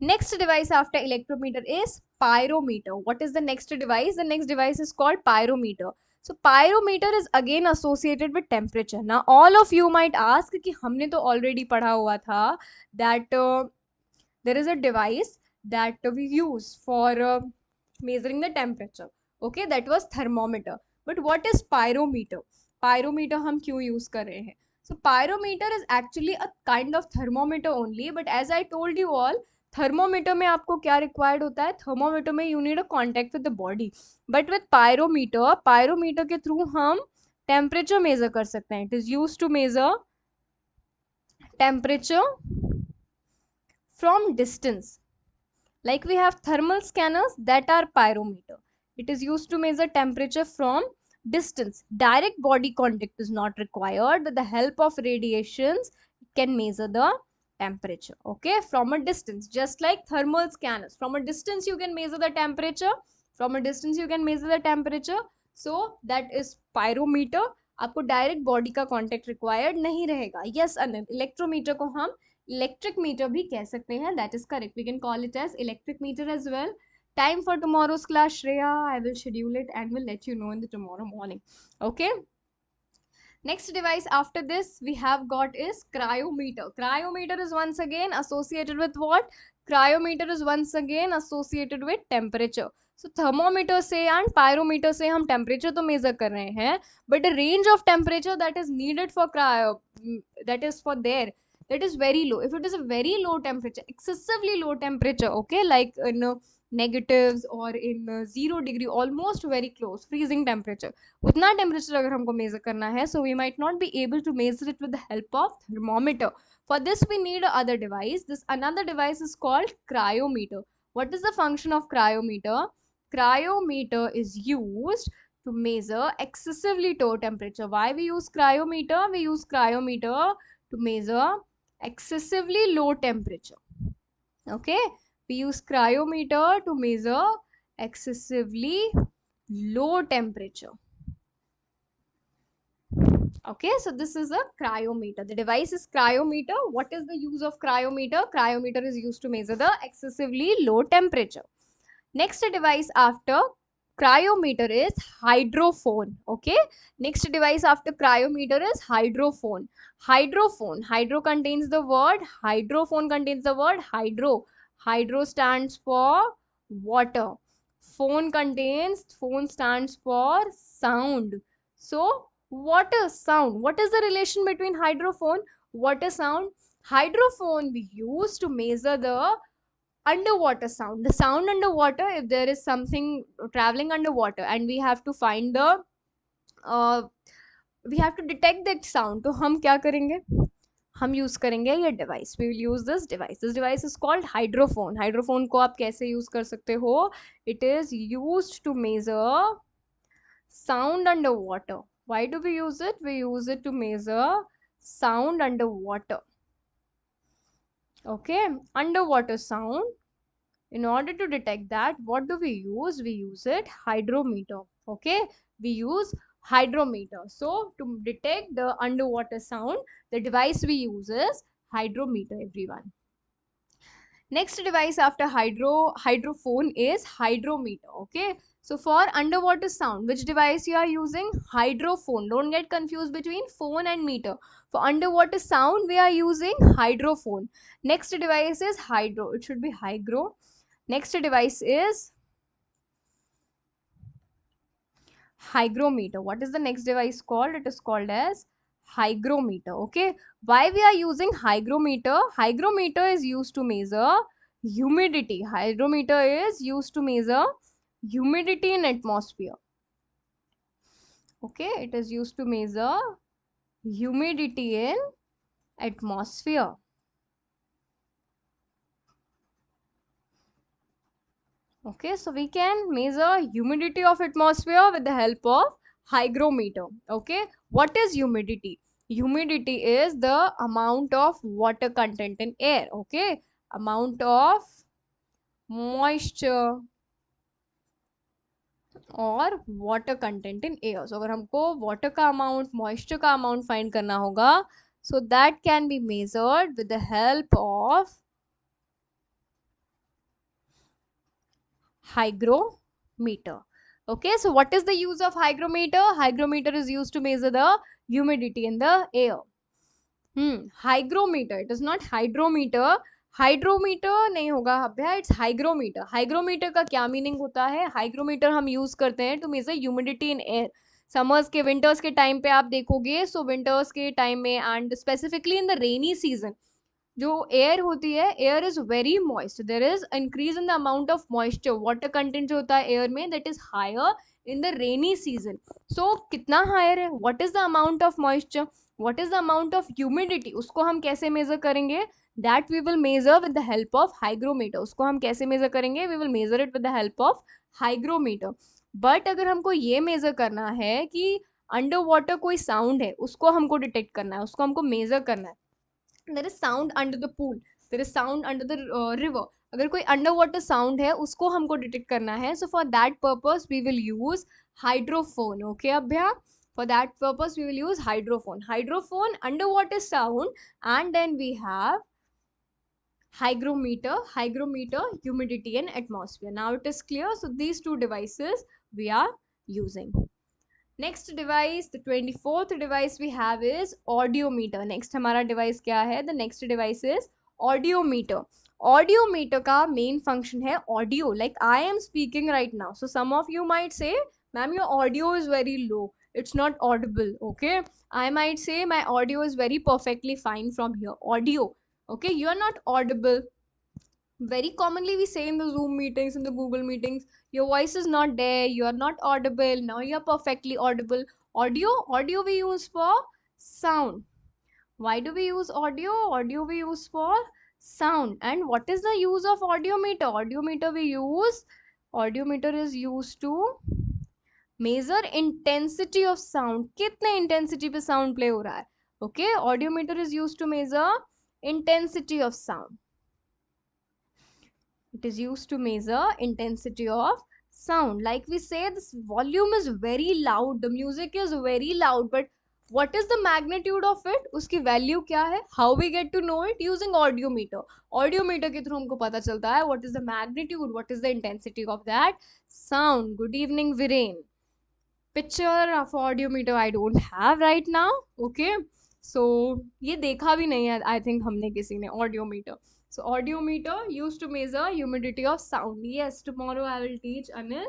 Next device after electrometer is pyrometer. What is the next device? The next device is called pyrometer. So pyrometer is again associated with temperature. Now all of you might ask कि हमने तो already पढ़ा हुआ था that there is a device that we use for measuring the temperature. Okay, that was thermometer. But what is pyrometer? Pyrometer हम क्यों use कर रहे हैं? So pyrometer is actually a kind of thermometer only, but as I told you all, thermometer में आपको क्या required होता है? Thermometer में you need a contact with the body, but with pyrometer के through हम temperature measure कर सकते हैं. It is used to measure temperature from distance. Like we have thermal scanners that are pyrometer. It is used to measure temperature from distance. Direct body contact is not required. With the help of radiations, it can measure the temperature. Okay, from a distance, just like thermal scanners. From a distance, you can measure the temperature. From a distance, you can measure the temperature. So that is pyrometer. आपको direct body का contact required नहीं रहेगा. Yes Anil, electrometer को हम electric meter भी कह सकते हैं. That is correct. We can call it as electric meter as well. Time for tomorrow's class, Shreya. I will schedule it and will let you know in the tomorrow morning. Okay. Next device after this we have got is cryometer. Cryometer is once again associated with what? Cryometer is once again associated with temperature. So thermometer से and pyrometer से हम temperature तो measure कर रहे हैं, but the range of temperature that is needed for cryo, that is for there, that is very low. If it is a very low temperature, excessively low temperature, okay, like in negatives or in 0 degree, almost very close freezing temperature, उतना temperature अगर हमको measure करना है, so we might not be able to measure it with the help of thermometer. For this we need another device. This another device is called cryometer. What is the function of cryometer? Cryometer is used to measure excessively low temperature. Why we use cryometer? We use cryometer to measure excessively low temperature. Okay, we use cryometer to measure excessively low temperature. Okay, so this is a cryometer. The device is cryometer. What is the use of cryometer? Cryometer is used to measure the excessively low temperature. Next device after cryometer is hydrophone. Okay, next device after cryometer is hydrophone. Hydrophone, hydro contains the word, hydrophone contains the word hydro. Hydro stands for water. Phone stands for sound. So water sound. What is the relation between hydrophone, water sound? Hydrophone we use to measure the underwater sound, the sound underwater. If there is something traveling underwater and we have to find the we have to detect that sound, तो हम क्या करेंगे? हम use करेंगे ये device. We will use this device. This device is called hydrophone. Hydrophone को आप कैसे यूज कर सकते हो? It is used to measure Sound underwater. Why do we use it? We use it to measure sound underwater. Okay, underwater sound. In order to detect that, what do we use? We use it hydrometer. Okay, we use hydrometer. So to detect the underwater sound, the device we use is hydrometer, everyone. Next device after hydrophone is hydrometer. Okay, so for underwater sound, which device you are using? Hydrophone. Don't get confused between phone and meter. For underwater sound, we are using hydrophone. Next device is hydro. It should be hygro. Next device is hygrometer. What is the next device called? It is called as hygrometer. Okay, why we are using hygrometer? Hygrometer is used to measure humidity. Hygrometer is used to measure humidity in atmosphere. Okay, it is used to measure humidity in atmosphere. Okay, so we can measure humidity of atmosphere with the help of hygrometer. Okay, what is humidity? Humidity is the amount of water content in air. Okay, amount of moisture और water content in air. So अगर हमको water का amount, moisture का amount find करना होगा, so that can be measured with the help of hygrometer. Okay, so what is the use of hygrometer? Hygrometer is used to measure the humidity in the air. Hygrometer. It is not hydrometer. Hydrometer नहीं होगा अभ्या, it's hygrometer. Hygrometer का क्या meaning होता है? Hygrometer हम use करते हैं to measure humidity in air. Summers के विंटर्स के टाइम पे आप देखोगे, सो विंटर्स के टाइम में and specifically in the rainy season जो एयर होती है, air is very moist. There is increase in the amount of moisture. Water content जो होता है एयर में, that is higher in the rainy season. So कितना higher है? What is the amount of moisture? What is the amount of humidity? उसको हम कैसे measure करेंगे? That we will measure with the help of hygrometer. उसको हम कैसे measure करेंगे? We will measure it with the help of hygrometer. But अगर हमको ये मेजर करना है कि अंडर वाटर कोई साउंड है, उसको हमको डिटेक्ट करना है, उसको हमको मेजर करना है. There is sound under the pool, there is sound under the river. अगर कोई अंडर वाटर साउंड है, उसको हमको डिटेक्ट करना है. So for that purpose we will use hydrophone. Okay अभ्या, for that purpose we will use hydrophone underwater sound. And then we have hygrometer, humidity and atmosphere. Now it is clear. So these two devices we are using. Next device, the 24th device we have is audiometer. Next हमारा device क्या है? The next device is audiometer. Audiometer का main function है audio. Like I am speaking right now. So some of you might say, ma'am, your audio is very low. It's not audible. Okay. I might say my audio is very perfectly fine from here. Audio. Okay. You are not audible. Very commonly we say in the Zoom meetings, in the Google meetings, your voice is not there, you are not audible. Now you are perfectly audible. Audio we use for sound. Why do we use audio? Audio we use for sound. And what is the use of audiometer? Audiometer is used to measure intensity of sound. कितने intensity पे sound play हो रहा है? Okay, audiometer is used to measure intensity of sound. It is used to measure intensity of sound. Like we say, this volume is very loud, the music is very loud, but what is the magnitude of it? उसकी value क्या है? How we get to know it? Using audiometer. Audiometer के through हमको पता चलता है what is the magnitude, what is the intensity of that sound. Good evening, Viren. Picture of audiometer I don't have right now. Okay, so ये देखा भी नहीं है I think हमने किसी ने audiometer. So audiometer used to measure humidity of sound. Yes, tomorrow I will teach Anil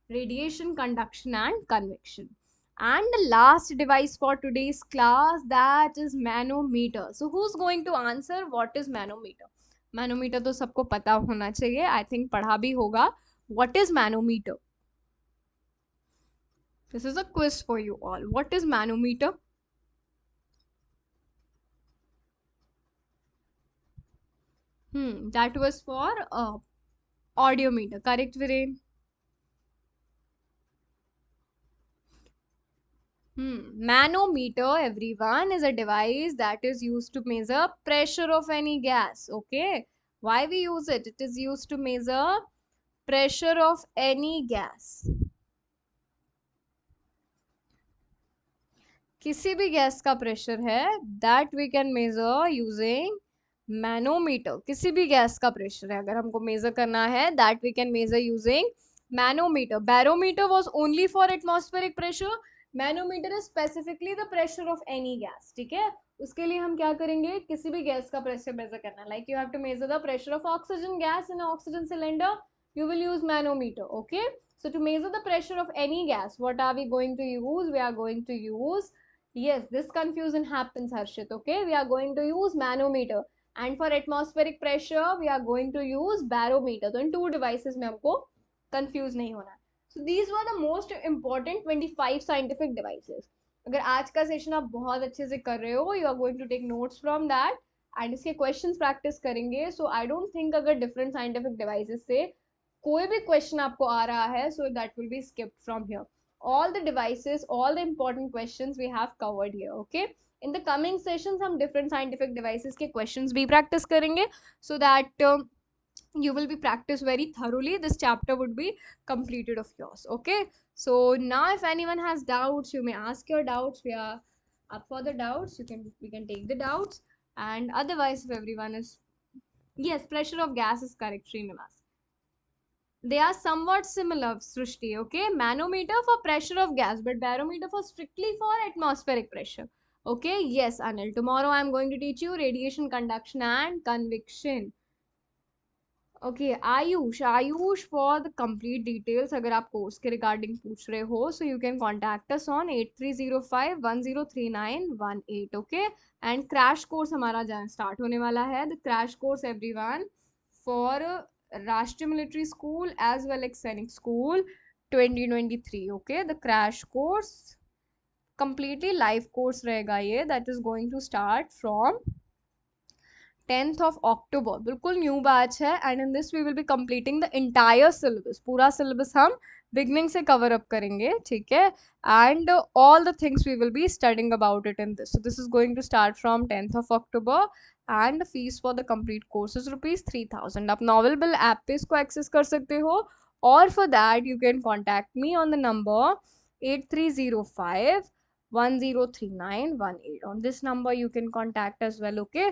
radiation, conduction and convection. And the last device for today's class, that is manometer. So who's going to answer what is manometer? Manometer तो सबको पता होना चाहिए. I think पढ़ा भी होगा. What is manometer? This is a quiz for you all. What is manometer? That was for audiometer. Correct, Viren? Manometer, everyone, is a device that is used to measure pressure of any gas. Okay, why we use it? It is used to measure pressure of any gas. किसी भी gas का pressure है that we can measure using manometer. किसी भी gas का pressure है अगर हमको मेजर करना है that we can measure using manometer. Barometer was only for atmospheric pressure. Manometer is specifically the pressure of any gas. ठीक है, उसके लिए हम क्या करेंगे, किसी भी गैस का प्रेशर मेजर करना. Like you have to measure the pressure of oxygen gas in oxygen cylinder, you will use manometer. Okay, so to measure the pressure of any gas, what are we going to use? We are going to use, yes, this confusion happens, Harshit. Okay, we are going to use manometer, and for atmospheric pressure we are going to use barometer. So in two devices में हमको confuse नहीं होना. So these were the most important 25 scientific devices. अगर आज का session आप बहुत अच्छे से कर रहे हो, you are going to take notes from that and इसके questions practice करेंगे. So I don't think अगर different scientific devices से कोई भी क्वेश्चन आपको आ रहा है, so that will be skipped from here. All the devices, all the important questions we have covered here. Okay, in the coming sessions हम different scientific devices के क्वेश्चंस भी प्रैक्टिस करेंगे, so that you will be practice very thoroughly. This chapter would be completed of yours. Okay, so now if anyone has doubts, you may ask your doubts. We are up for the doubts. We can take the doubts, and otherwise if everyone is, yes, pressure of gas is correct, Srinivas. They are somewhat similar, Srishti. Okay, manometer for pressure of gas, but barometer for strictly for atmospheric pressure. Okay, yes, Anil. Tomorrow I am going to teach you radiation conduction and convection. Okay, Ayush for the complete details अगर आप course के regarding पूछ रहे हो, so you can contact us on 8305103918. Okay, and crash course हमारा start होने वाला है. The crash course, everyone, for Rashtriya Military School as well as Sainik School 2023. Okay, the crash course completely live course रहेगा ये, that is going to start from 10th of October. बिल्कुल new batch है, and in this we will be completing the entire syllabus. पूरा syllabus हम beginning से cover up करेंगे. ठीक है, and all the things we will be studying about it in this. So this is going to start from 10th of October, and fees for the complete course is ₹3000. आप novel bill app पे इसको access कर सकते हो, और for that you can contact me on the number 8305103918. On this number you can contact as well. Okay,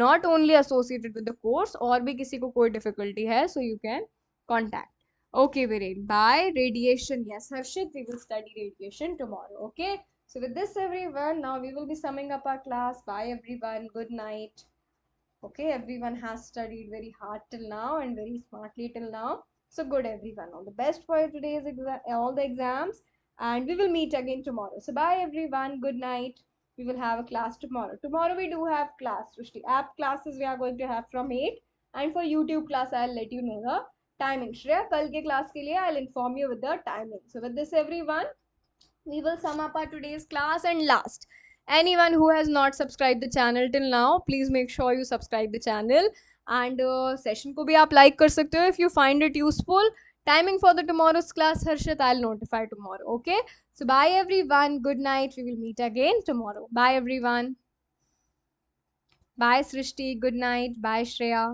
not only associated with the course, और भी किसी को कोई difficulty है, so you can contact. Okay, Viren, bye. Radiation, yes, Harshit, we will study radiation tomorrow. Okay, so with this everyone, now we will be summing up our class. Bye everyone, good night. Okay, everyone has studied very hard till now and very smartly till now, so good everyone. All the best for today's all the exams, and we will meet again tomorrow. So bye everyone, good night. We will have a class tomorrow. Tomorrow we do have class, Srishti. App classes we are going to have from 8, and for YouTube class I'll let you know the timing. Shreya, kal ke class ke liye I'll inform you with the timing. So with this everyone, we will sum up our today's class. And last, anyone who has not subscribed the channel till now, please make sure you subscribe the channel, and session को भी आप like कर सकते हो if you find it useful. Timing for the tomorrow's class, Harshit, I'll notify tomorrow. Okay, so bye everyone, good night. We will meet again tomorrow. Bye everyone. Bye Srishti, good night. Bye Shreya.